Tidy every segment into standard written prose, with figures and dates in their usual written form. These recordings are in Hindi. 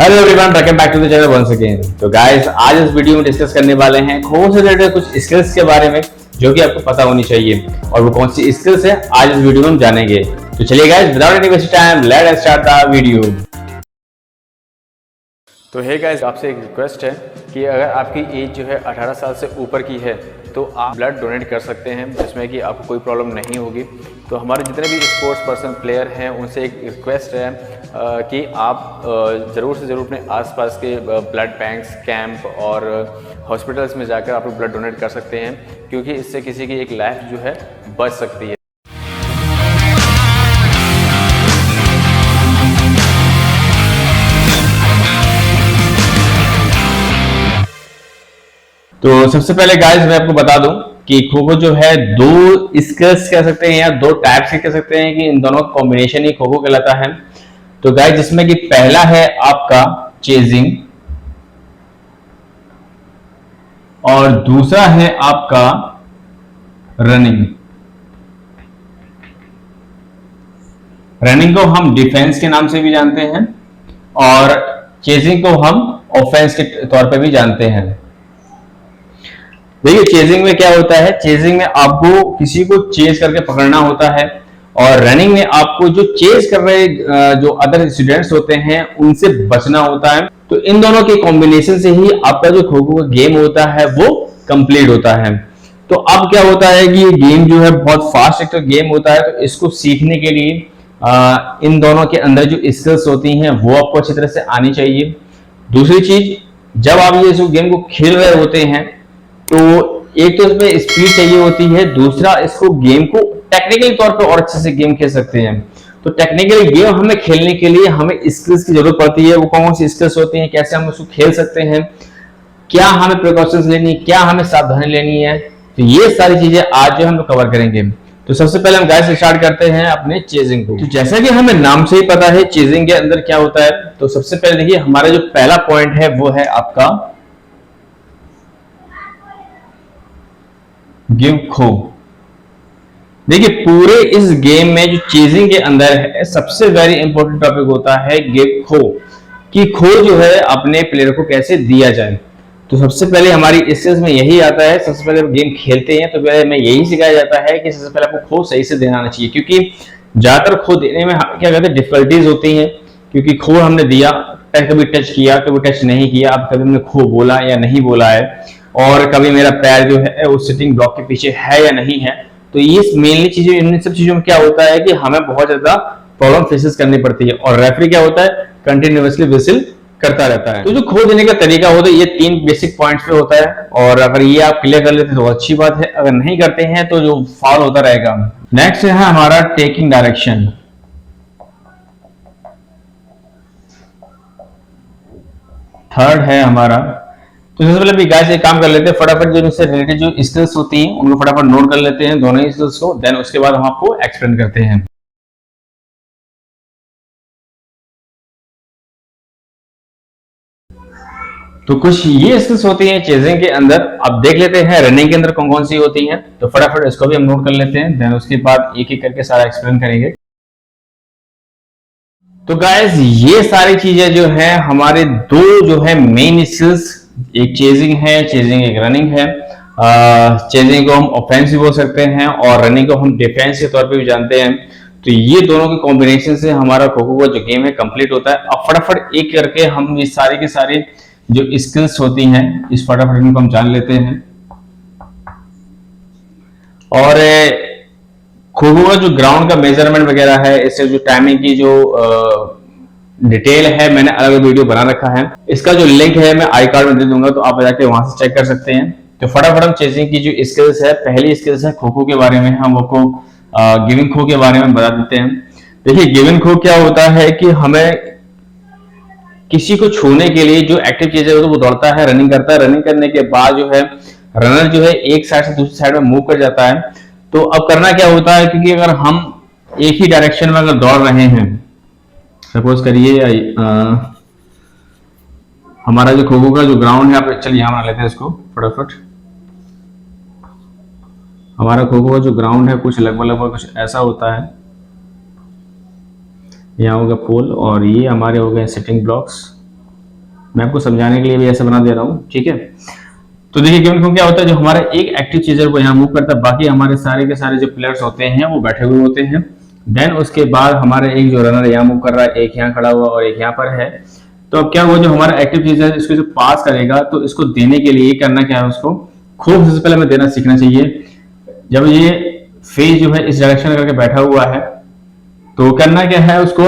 Hello everyone, welcome back to the channel once again. तो गाइस, आज इस वीडियो में डिस्कस करने वाले हैं खो से रिलेटेड कुछ स्किल्स के बारे में जो कि आपको पता होनी चाहिए। और वो कौन सी स्किल्स है आज इस वीडियो में हम जानेंगे। तो चलिए guys, without any waste time let's start the video. तो हे गाइस, आपसे एक रिक्वेस्ट है कि अगर आपकी एज जो है 18 साल से ऊपर की है तो आप ब्लड डोनेट कर सकते हैं, जिसमें कि आपको कोई प्रॉब्लम नहीं होगी। तो हमारे जितने भी स्पोर्ट्स पर्सन प्लेयर हैं उनसे एक रिक्वेस्ट है कि आप ज़रूर से ज़रूर अपने आसपास के ब्लड बैंक्स, कैंप और हॉस्पिटल्स में जाकर आप ब्लड डोनेट कर सकते हैं, क्योंकि इससे किसी की एक लाइफ जो है बच सकती है। तो सबसे पहले गाइस मैं आपको बता दूं कि खो खो जो है दो स्किल्स कह सकते हैं या दो टाइप्स के कह सकते हैं कि इन दोनों का कॉम्बिनेशन ही खो खो कहलाता है। तो गाइस, जिसमें कि पहला है आपका चेजिंग और दूसरा है आपका रनिंग। रनिंग को हम डिफेंस के नाम से भी जानते हैं और चेजिंग को हम ऑफेंस के तौर पे भी जानते हैं। देखिए, चेजिंग में क्या होता है, चेजिंग में आपको किसी को चेज करके पकड़ना होता है और रनिंग में आपको जो चेज कर रहे जो अदर स्टूडेंट्स होते हैं उनसे बचना होता है। तो इन दोनों के कॉम्बिनेशन से ही आपका जो खो खो का गेम होता है वो कंप्लीट होता है। तो अब क्या होता है कि ये गेम जो है बहुत फास्ट एक तो गेम होता है, तो इसको सीखने के लिए इन दोनों के अंदर जो स्किल्स होती हैं वो आपको अच्छी तरह से आनी चाहिए। दूसरी चीज, जब आप ये गेम को खेल रहे होते हैं तो एक तो इसमें स्पीड चाहिए होती है, दूसरा इसको गेम को टेक्निकल तौर पर और अच्छे से गेम खेल सकते हैं। तो टेक्निकल गेम हमें खेलने के लिए हमें स्किल्स की जरूरत पड़ती है। वो कौन सी स्किल्स होती हैं, कैसे हम उसको खेल सकते हैं, क्या हमें प्रिकॉशंस लेनी, क्या हमें सावधानी लेनी है, तो ये सारी चीजें आज जो हम कवर करेंगे। तो सबसे पहले हम गाइस स्टार्ट करते हैं अपने चेजिंग को। तो जैसा कि हमें नाम से ही पता है चेजिंग के अंदर क्या होता है, तो सबसे पहले देखिए हमारा जो पहला पॉइंट है वो है आपका गिव खो। देखिए, पूरे इस गेम में जो चेजिंग के अंदर है सबसे वेरी इंपॉर्टेंट टॉपिक होता है गिव खो, कि खो जो है अपने प्लेयर को कैसे दिया जाए। तो सबसे पहले हमारी स्किल्स में यही आता है, सबसे पहले गेम खेलते हैं तो पहले में यही सिखाया जाता है कि सबसे पहले आपको खो सही से देना आना चाहिए, क्योंकि ज्यादातर खो देने में क्या कहते हैं डिफिकल्टीज होती हैं। क्योंकि खो हमने दिया, कभी टच किया, कभी टच नहीं किया, अब कभी हमने खो बोला या नहीं बोला है, और कभी मेरा पैर जो है वो सिटिंग ब्लॉक के पीछे है या नहीं है। तो ये मेनली चीजें, इन सब चीजों में क्या होता है कि हमें बहुत ज्यादा प्रॉब्लम फेसेस करनी पड़ती है। और रेफरी क्या होता है, कंटिन्यूअसली विजिल करता रहता है। तो जो खो देने का तरीका होता है ये 3 बेसिक पॉइंट्स पे होता है, और अगर ये आप क्लियर कर लेते हैं तो अच्छी बात है, अगर नहीं करते हैं तो जो फाउल होता रहेगा। नेक्स्ट है हमारा टेकिंग डायरेक्शन। थर्ड है हमारा, तो सबसे पहले भी गाइस एक काम कर लेते हैं, फटाफट जो इससे रिलेटेड जो स्किल्स होती हैं उनको फटाफट नोट कर लेते हैं, दोनों ही स्किल्स को, देन उसके बाद हम आपको एक्सप्लेन करते हैं। तो कुछ ये स्किल्स होती हैं चेजिंग के अंदर। अब देख लेते हैं रनिंग के अंदर कौन कौन सी होती हैं, तो फटाफट इसको भी हम नोट कर लेते हैं, देन उसके बाद एक एक करके सारा एक्सप्लेन करेंगे। तो गाइस, ये सारी चीजें जो है हमारे दो जो है मेन स्किल्स, एक चेजिंग है, चेजिंग एक रनिंग है। चेजिंग को हम ऑफेंस भी बोल सकते हैं और रनिंग को हम डिफेंस के तौर पे भी जानते हैं। तो ये दोनों के कॉम्बिनेशन से हमारा खो खो का जो गेम है कंप्लीट होता है। अब फटाफट एक करके हम ये सारे के सारे जो स्किल्स होती हैं इस फटाफट इनको हम जान लेते हैं। और खो खो का जो ग्राउंड का मेजरमेंट वगैरह है, इससे जो टाइमिंग की जो डिटेल है, मैंने अलग वीडियो बना रखा है, इसका जो लिंक है मैं आई कार्ड में दे दूंगा, तो आप जाके वहां से चेक कर सकते हैं। तो फटाफट हम चेजिंग की जो स्किल्स है, पहली स्किल्स है खो खो के बारे में, हम वो गिविंग खो के बारे में बता देते हैं। देखिए, गिविंग खो क्या होता है कि हमें किसी को छूने के लिए जो एक्टिव चीज है वो दौड़ता है, रनिंग करता है, रनिंग करने के बाद जो है रनर जो है एक साइड से दूसरी साइड में मूव कर जाता है। तो अब करना क्या होता है, क्योंकि अगर हम एक ही डायरेक्शन में अगर दौड़ रहे हैं, सपोज करिए हमारा जो खो खो का जो ग्राउंड है, आप चलिए यहाँ बना लेते हैं इसको फटाफट। हमारा खो खो का जो ग्राउंड है कुछ लगभग कुछ ऐसा होता है, यहाँ होगा पोल और ये हमारे हो गए सिटिंग ब्लॉक्स। मैं आपको समझाने के लिए भी ऐसे बना दे रहा हूँ, ठीक है। तो देखिए गिवन को क्या होता है, जो हमारा एक एक्टिव चेजर को यहाँ मूव करता है, बाकी हमारे सारे के सारे जो प्लेयर्स होते हैं वो बैठे हुए होते हैं। देन उसके बाद हमारे एक जो रनर यहाँ मूव कर रहा है, एक यहाँ खड़ा हुआ और एक यहाँ पर है। तो अब क्या हुआ, जो हमारा एक्टिव चेजर इसको जो पास करेगा, तो इसको देने के लिए करना क्या है, उसको खूब सबसे पहले हमें देना सीखना चाहिए। जब ये फेज जो है इस डायरेक्शन करके बैठा हुआ है, तो करना क्या है, उसको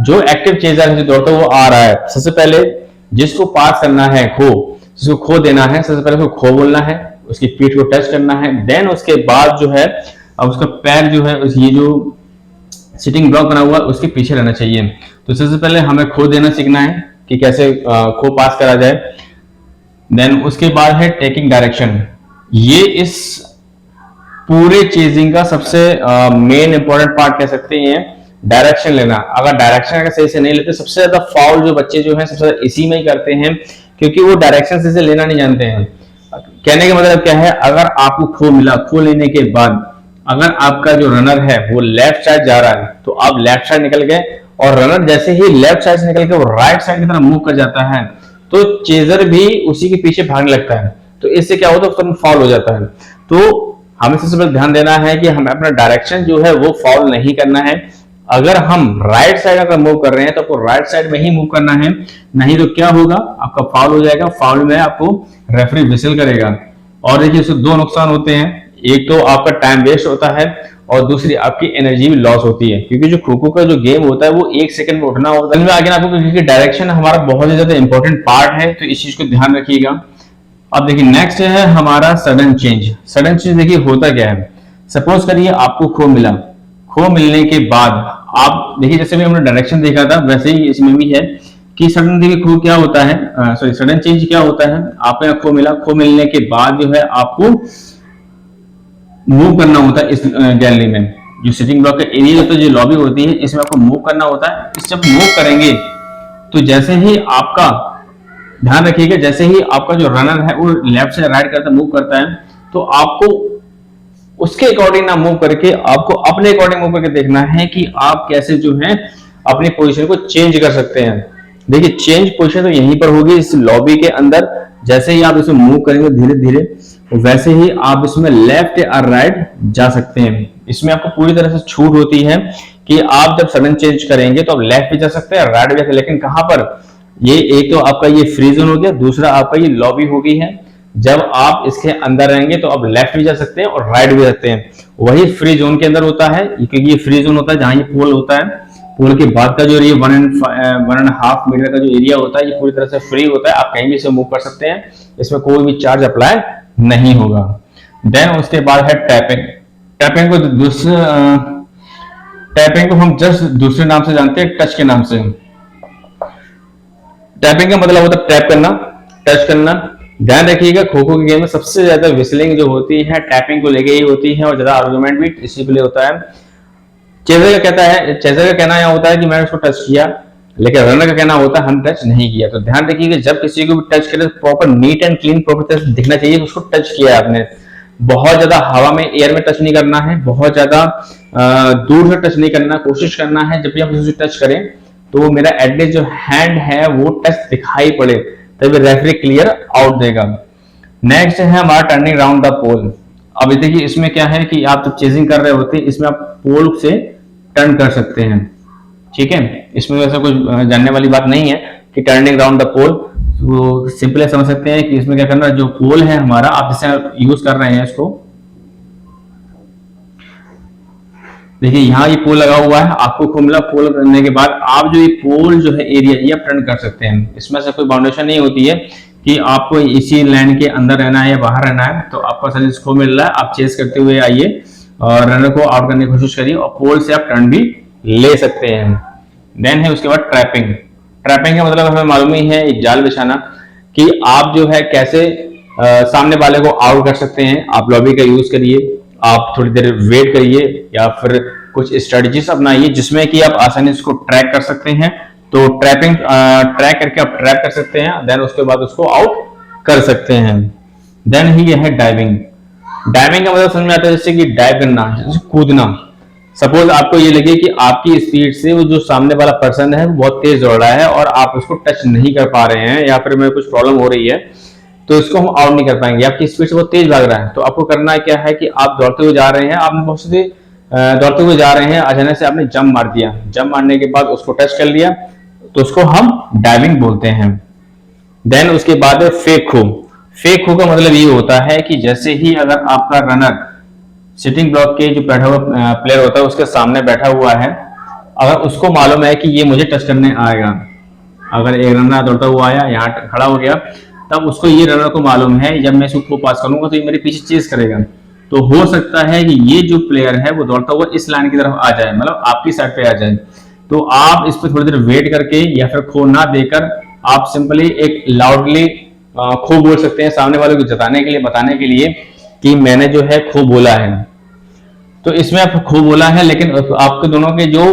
जो एक्टिव चेजर है जो दौड़ता वो आ रहा है, सबसे पहले जिसको पास करना है खो, जिसको खो देना है, सबसे पहले उसको खो बोलना है, उसकी पीठ को टच करना है। देन उसके बाद जो है अब उसका पैर जो है ये जो सिटिंग ब्लॉक बना हुआ है उसके पीछे रहना चाहिए। तो सबसे पहले हमें खो देना सीखना है कि कैसे खो पास करा जाए। देन उसके बाद है टेकिंग डायरेक्शन। ये इस पूरे चेजिंग का सबसे मेन इंपॉर्टेंट पार्ट कह सकते हैं, डायरेक्शन लेना। अगर डायरेक्शन अगर सही से नहीं लेते, सबसे ज्यादा फाउल जो बच्चे जो हैं सबसे ज्यादा इसी में ही करते हैं, क्योंकि वो डायरेक्शन सही से लेना नहीं जानते हैं। कहने का मतलब क्या है, अगर आपको खो मिला, खो लेने के बाद अगर आपका जो रनर है वो लेफ्ट साइड जा रहा है, तो आप लेफ्ट साइड निकल गए, और रनर जैसे ही लेफ्ट साइड से निकल के वो राइट साइड की तरफ मूव कर जाता है, तो चेजर भी उसी के पीछे भागने लगता है। तो इससे क्या होता है, उसका फाउल हो जाता है। तो हमें सबसे पहले ध्यान देना है कि हमें अपना डायरेक्शन जो है वो फाउल नहीं करना है। अगर हम राइट साइड अगर मूव कर रहे हैं तो आपको राइट साइड में ही मूव करना है, नहीं तो क्या होगा, आपका फाउल हो जाएगा। फाउल में आपको रेफरी विसिल करेगा। और देखिए इससे दो नुकसान होते हैं, एक तो आपका टाइम वेस्ट होता है और दूसरी आपकी एनर्जी भी लॉस होती है, क्योंकि जो खो खो का जो गेम होता है वो 1 सेकंड में उठना होता है। आगे आपको, क्योंकि डायरेक्शन हमारा बहुत ही ज्यादा इंपॉर्टेंट पार्ट है, तो इस चीज को ध्यान रखिएगा। अब देखिए नेक्स्ट है हमारा सडन चेंज। सडन चेंज देखिए होता क्या है, सपोज करिए आपको खो मिला, खो मिलने के बाद आप देखिए, जैसे भी हमने डायरेक्शन देखा था वैसे ही इसमें भी है कि सडन देखिए खो क्या होता है, सॉरी सडन चेंज क्या होता है, आपको यहाँ खो मिला, खो मिलने के बाद जो है आपको मूव करना होता है इस गैलरी में। जो सिटिंग ब्लॉक का एरिया होता है, जो लॉबी होती है, इसमें आपको मूव करना होता है। इस जब मूव करेंगे तो जैसे ही आपका, ध्यान रखिएगा, जैसे ही आपका जो रनर है वो लेफ्ट से राइट करता मूव करता है, तो आपको उसके अकॉर्डिंग ना मूव करके आपको अपने अकॉर्डिंग मूव करके देखना है कि आप कैसे जो है अपनी पोजीशन को चेंज कर सकते हैं। देखिए चेंज पोजीशन तो यहीं पर होगी इस लॉबी के अंदर। जैसे ही आप इसे मूव करेंगे धीरे धीरे, वैसे ही आप इसमें लेफ्ट या राइट जा सकते हैं। इसमें आपको पूरी तरह से छूट होती है कि आप जब सडन चेंज करेंगे तो आप लेफ्ट भी जा सकते हैं, राइट भी जा सकते हैं, लेकिन कहां पर, ये एक तो आपका ये फ्री जोन हो गया, दूसरा आपका ये लॉबी हो गई है। जब आप इसके अंदर रहेंगे तो आप लेफ्ट भी जा सकते हैं और राइट भी जा सकते हैं। वही फ्री जोन के अंदर होता है, क्योंकि ये फ्री जोन होता है जहां ये पोल होता है। पोल के बाद का जो एरिया 1.5 मीटर का जो एरिया होता है, ये पूरी तरह से फ्री होता है, आप कहीं भी इसे मूव कर सकते हैं, इसमें कोई भी चार्ज अप्लाई नहीं होगा। देन उसके बाद है टैपिंग। टैपिंग को टैपिंग को हम जस्ट दूसरे नाम से जानते हैं, टच के नाम से। टैपिंग का मतलब होता है टैप करना, टच करना। ध्यान रखिएगा खो खो के गेम में सबसे ज्यादा विसलिंग जो होती है टैपिंग को लेके ही होती है, और ज्यादा आर्गुमेंट भी इसी के लिए होता है। चेजर का कहना यह होता है कि मैंने उसको टच किया, लेकिन रनर का कहना होता है हम टच नहीं किया। तो ध्यान रखिएगा जब किसी को भी टच करें तो proper neat and clean proper तरह से दिखना चाहिए उसको टच किया है आपने। बहुत ज्यादा हवा में, एयर में टच नहीं करना है, बहुत ज्यादा दूर से टच नहीं करना, कोशिश करना है जब भी हम किसी टच करें तो मेरा एटलीस्ट जो हैंड है वो टच दिखाई पड़े, तभी रेफरी क्लियर आउट देगा। नेक्स्ट है हमारा टर्निंग राउंड द पोल। अब देखिए इसमें क्या है कि आप जब चेजिंग कर रहे होते हैं इसमें आप पोल से टर्न कर सकते हैं, ठीक है। इसमें वैसा कुछ जानने वाली बात नहीं है कि टर्निंग राउंड द पोल, वो सिंपली समझ सकते हैं कि इसमें क्या करना है, जो पोल है हमारा, आप जिसे यूज कर रहे हैं इसको, देखिए यहाँ ये पोल लगा हुआ है, आपको खुमला पोल करने के बाद आप जो ये पोल जो है एरिया ये आप टर्न कर सकते हैं। इसमें से कोई बाउंडेशन नहीं होती है कि आपको इसी लाइन के अंदर रहना है या बाहर रहना है। तो आपका सर्विस खो मिल रहा है, आप चेस करते हुए आइए और रनर को आउट करने की कोशिश करिए, और पोल से आप टर्न भी ले सकते हैं। देन है उसके बाद ट्रैपिंग। ट्रैपिंग का मतलब हमें मालूम ही है, एक जाल बिछाना, कि आप जो है कैसे सामने वाले को आउट कर सकते हैं। आप लॉबी का यूज करिए, आप थोड़ी देर वेट करिए या फिर कुछ स्ट्रेटजीज अपनाइए जिसमें कि आप आसानी से उसको ट्रैक कर सकते हैं। तो ट्रैपिंग ट्रैक करके आप ट्रैप कर सकते हैं, देन उसके बाद उसको आउट कर सकते हैं। देन ही है डाइविंग। डाइविंग का मतलब समझ में आता है जैसे कि डाइव करना, जैसे कूदना। सपोज आपको ये लगे कि आपकी स्पीड से वो जो सामने वाला पर्सन है वो बहुत तेज दौड़ रहा है और आप उसको टच नहीं कर पा रहे हैं, या फिर में कुछ प्रॉब्लम हो रही है, तो इसको हम आउट नहीं कर पाएंगे। आपकी स्पीड से बहुत तेज भाग रहा है, तो आपको करना क्या है कि आप दौड़ते हुए जा रहे हैं, आपने बहुत से दौड़ते हुए जा रहे हैं, अचानक से आपने जंप मार दिया, जंप मारने के बाद उसको टच कर लिया, तो उसको हम डाइविंग बोलते हैं। देन उसके बाद है फेक खो। फेक खो का मतलब ये होता है कि जैसे ही अगर आपका रनर सिटिंग ब्लॉक के जो बैठा हुआ प्लेयर होता है उसके सामने बैठा हुआ है, अगर उसको मालूम है कि ये मुझे टच करने आएगा, अगर एक रनर दौड़ता हुआ आया यहाँ खड़ा हो गया, तब उसको ये रनर को मालूम है जब मैं इसको पास करूंगा तो ये मेरे पीछे चेस करेगा, तो हो सकता है कि ये जो प्लेयर है वो दौड़ता हुआ इस लाइन की तरफ आ जाए, मतलब आपकी साइड पे आ जाए। तो आप इस पर थोड़ी देर वेट करके या फिर खो ना देकर आप सिंपली एक लाउडली खो बोल सकते हैं सामने वाले को जताने के लिए, बताने के लिए कि मैंने जो है खो बोला है। तो इसमें आप खो बोला है, लेकिन आपके दोनों के जो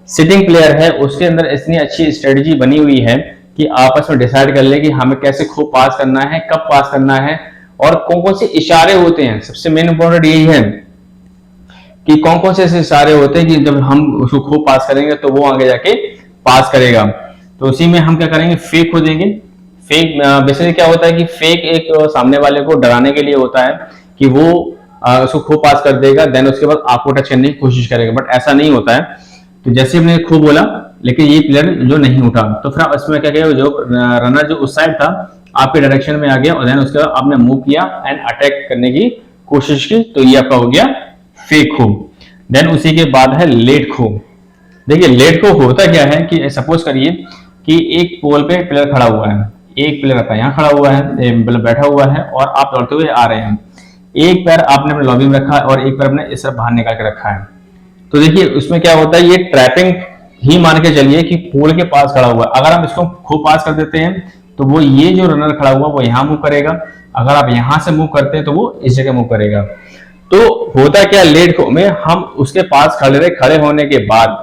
सिटिंग प्लेयर है उसके अंदर इतनी अच्छी स्ट्रेटजी बनी हुई है कि आपस में डिसाइड कर ले कि हमें कैसे खो पास करना है, कब पास करना है और कौन कौन से इशारे होते हैं। सबसे मेन इंपॉर्टेंट यही है कि कौन कौन से ऐसे इशारे होते हैं कि जब हम उसको खो पास करेंगे तो वो आगे जाके पास करेगा। तो उसी में हम क्या करेंगे, फेक हो देंगे। फेक बेसिकली क्या होता है कि फेक एक सामने वाले को डराने के लिए होता है कि वो उसको खो पास कर देगा, देन उसके बाद आपको टच करने की कोशिश करेगा, बट ऐसा नहीं होता है। तो जैसे हमने खो बोला लेकिन ये प्लेयर जो नहीं उठा, तो फिर इसमें क्या किया, जो रनर जो उस साइड था आपके डायरेक्शन में आ गया और देन उसके बाद आपने मूव किया एंड अटैक करने की कोशिश की, तो ये आपका हो गया फेक खो। देन उसी के बाद है लेट खो। देखिए लेट खो होता क्या है कि सपोज करिए कि एक पोल पे प्लेयर खड़ा हुआ है, एक प्लेयर आपका यहाँ खड़ा हुआ है, मतलब बैठा हुआ है और आप दौड़ते हुए आ रहे हैं, एक पैर आपने अपने लॉबी में रखा है और एक पैर अपने इस तरफ बाहर निकाल के रखा है। तो देखिए उसमें क्या होता है, ये ट्रैपिंग ही मान के चलिए कि पोल के पास खड़ा हुआ है। अगर हम इसको खो पास कर देते हैं तो वो ये जो रनर खड़ा हुआ वो यहाँ मूव करेगा, अगर आप यहां से मूव करते हैं तो वो इस जगह मूव करेगा। तो होता क्या, लेट खो में हम उसके पास खड़े होने के बाद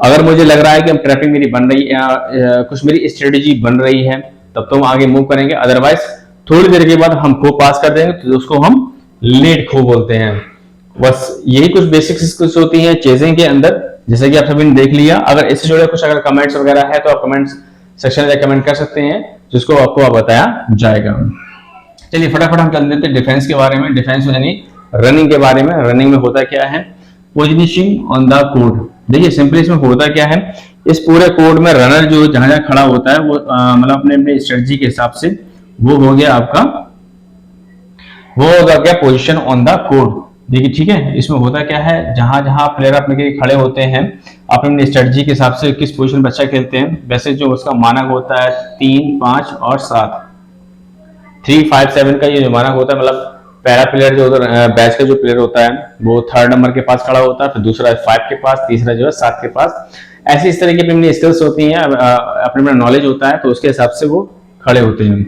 अगर मुझे लग रहा है कि हम ट्रैपिंग मेरी बन रही है, कुछ मेरी स्ट्रेटेजी बन रही है, तब तो हम आगे मूव करेंगे, अदरवाइज थोड़ी देर के बाद हम खो पास कर देंगे, तो उसको हम लेट खो बोलते हैं। बस यही कुछ बेसिक स्किल्स होती हैं चेजिंग के अंदर, जैसे कि आप सभी ने देख लिया। अगर इससे जुड़े कुछ अगर कमेंट्स वगैरह है तो आप कमेंट्स सेक्शन में कमेंट कर सकते हैं, जिसको आपको बताया जाएगा। चलिए फटाफट हम चल देते हैं डिफेंस के बारे में। डिफेंस यानी रनिंग के बारे में। रनिंग में होता क्या है, पोजीशनिंग ऑन द कोर्ट। देखिए सिंपली इसमें होता क्या है, इस पूरे कोर्ट में रनर जो जहां जहां खड़ा होता है वो मतलब अपने अपने स्ट्रेटजी के हिसाब से वो हो गया आपका, वो होगा क्या, पोजीशन ऑन द कोर्ट। देखिए ठीक है, इसमें होता क्या है, जहां जहां प्लेयर अपने खड़े होते हैं अपने स्ट्रेटजी के हिसाब से किस पोजीशन में अच्छा खेलते हैं। वैसे जो उसका मानक होता है 3, 5 और 7, 3, 5, 7 का ये जो मानक होता है, मतलब पहला प्लेयर जो बैच का जो प्लेयर होता है वो 3rd नंबर के पास खड़ा होता है, फिर दूसरा 5 के पास, तीसरा जो है 7 के पास। ऐसी इस तरह की अपनी स्किल्स होती हैं, अपने नॉलेज होता है, तो उसके हिसाब से वो खड़े होते हैं।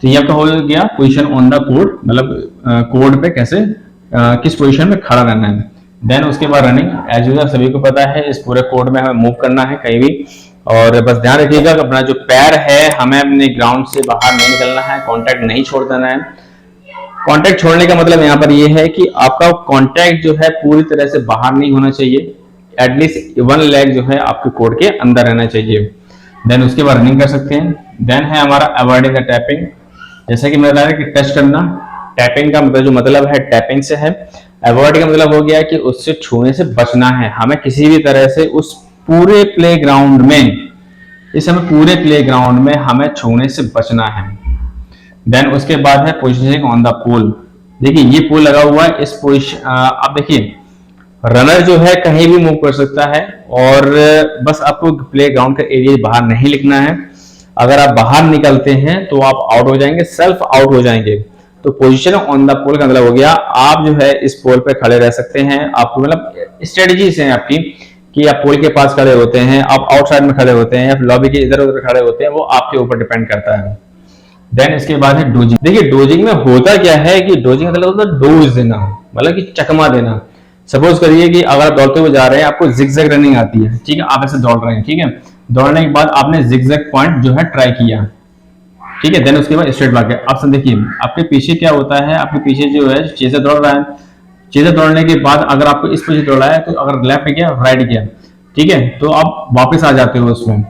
तो ये आपका हो गया पोजीशन ऑन द कोर्ट, मतलब कोर्ट पे कैसे किस पोजीशन में खड़ा रहना है। देन उसके बाद रनिंग, एज यूजुअल सभी को पता है इस पूरे कोर्ट में हमें मूव करना है कहीं भी, और बस ध्यान रखिएगा अपना जो पैर है हमें अपने ग्राउंड से बाहर नहीं निकलना है, कॉन्टैक्ट नहीं छोड़ देना है। कॉन्टैक्ट छोड़ने का मतलब यहाँ पर ये है कि आपका कॉन्टैक्ट जो है पूरी तरह से बाहर नहीं होना चाहिए, एटलीस्ट 1 लेग जो है आपके कोर्ट के अंदर रहना चाहिए। देन उसके बाद रनिंग कर सकते हैं। देन है हमारा अवॉइडिंग द टैपिंग, जैसे कि मैंने बताया कि टच करना, टैपिंग का मतलब जो मतलब है टैपिंग से है, अवॉइड का मतलब हो गया कि उससे छूने से बचना है। हमें किसी भी तरह से उस पूरे प्लेग्राउंड में, इस समय पूरे प्लेग्राउंड में हमें छूने से बचना है। देन उसके बाद है पोजीशनिंग ऑन द पोल। देखिए ये पोल लगा हुआ है, इस पोजीशन आप देखिए रनर जो है कहीं भी मूव कर सकता है, और बस आपको प्लेग्राउंड का एरिया बाहर नहीं लिखना है। अगर आप बाहर निकलते हैं तो आप आउट हो जाएंगे, सेल्फ आउट हो जाएंगे। तो पोजीशन ऑन द पोल का मतलब हो गया आप जो है इस पोल पे खड़े रह सकते हैं। आपको मतलब स्ट्रेटजीज हैं आपकी कि आप पोल के पास खड़े होते हैं, आप आउटसाइड में खड़े होते हैं या फिर लॉबी के इधर उधर खड़े होते हैं, वो आपके ऊपर डिपेंड करता है। देन इसके बाद है डोजिंग। देखिए डोजिंग में होता क्या है कि डोजिंग मतलब होता है डोज देना, मतलब कि चकमा देना। सपोज करिए कि अगर आप दौड़ते हुए जा रहे हैं, आपको जिगजैग रनिंग आती है, ठीक है, आप ऐसे दौड़ रहे हैं, ठीक है, दौड़ने के बाद आपने जिगजैग पॉइंट जो है ट्राई किया, ठीक है, देन उसके बाद स्ट्रेट भाग गए। आप देखिए आपके पीछे क्या होता है, आपके पीछे जो है चेजर दौड़ रहा है, चेजर दौड़ने के बाद अगर आपको इस पोजीशन दौड़ा है, तो अगर लेफ्ट गया राइट गया, ठीक है, तो आप वापस आ जाते हो उसमें।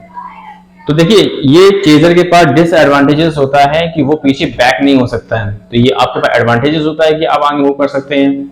तो देखिए ये चेजर के पास डिसएडवांटेजेस होता है कि वो पीछे बैक नहीं हो सकता है, तो ये आपके पास एडवांटेजेस होता है कि आप आगे मूव कर सकते हैं,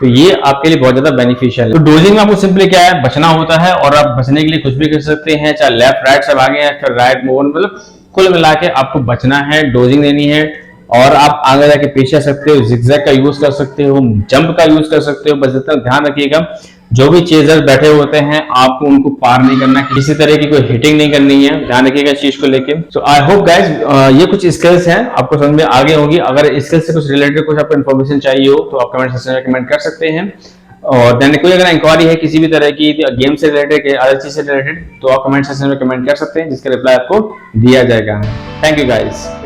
तो ये आपके लिए बहुत ज्यादा बेनिफिशियल है। तो डोजिंग में आपको सिंपली क्या है, बचना होता है, और आप बचने के लिए कुछ भी कर सकते हैं, चाहे लेफ्ट राइट सब आगे है, फिर राइट मूव, मतलब कुल मिला के आपको बचना है, डोजिंग देनी है, और आप आगे जाके पीछे आ सकते हो, जिगजैग का यूज कर सकते हो, जंप का यूज कर सकते हो। बस इतना ध्यान रखिएगा जो भी चेजर बैठे होते हैं आपको उनको पार नहीं करना, किसी तरह की कोई हिटिंग नहीं करनी है, ध्यान रखिएगा इस चीज को लेके। सो आई होप गाइज ये कुछ स्किल्स हैं आपको समझ में आगे होगी। अगर स्किल्स से कुछ रिलेटेड कुछ आपको इन्फॉर्मेशन चाहिए हो तो आप कमेंट सेक्शन में कमेंट कर सकते हैं, और देन कोई अगर इंक्वायरी है किसी भी तरह की गेम से रिलेटेड, अलग चीज से रिलेटेड, तो आप कमेंट सेक्शन में कमेंट कर सकते हैं, जिसका रिप्लाई आपको दिया जाएगा। Thank you guys.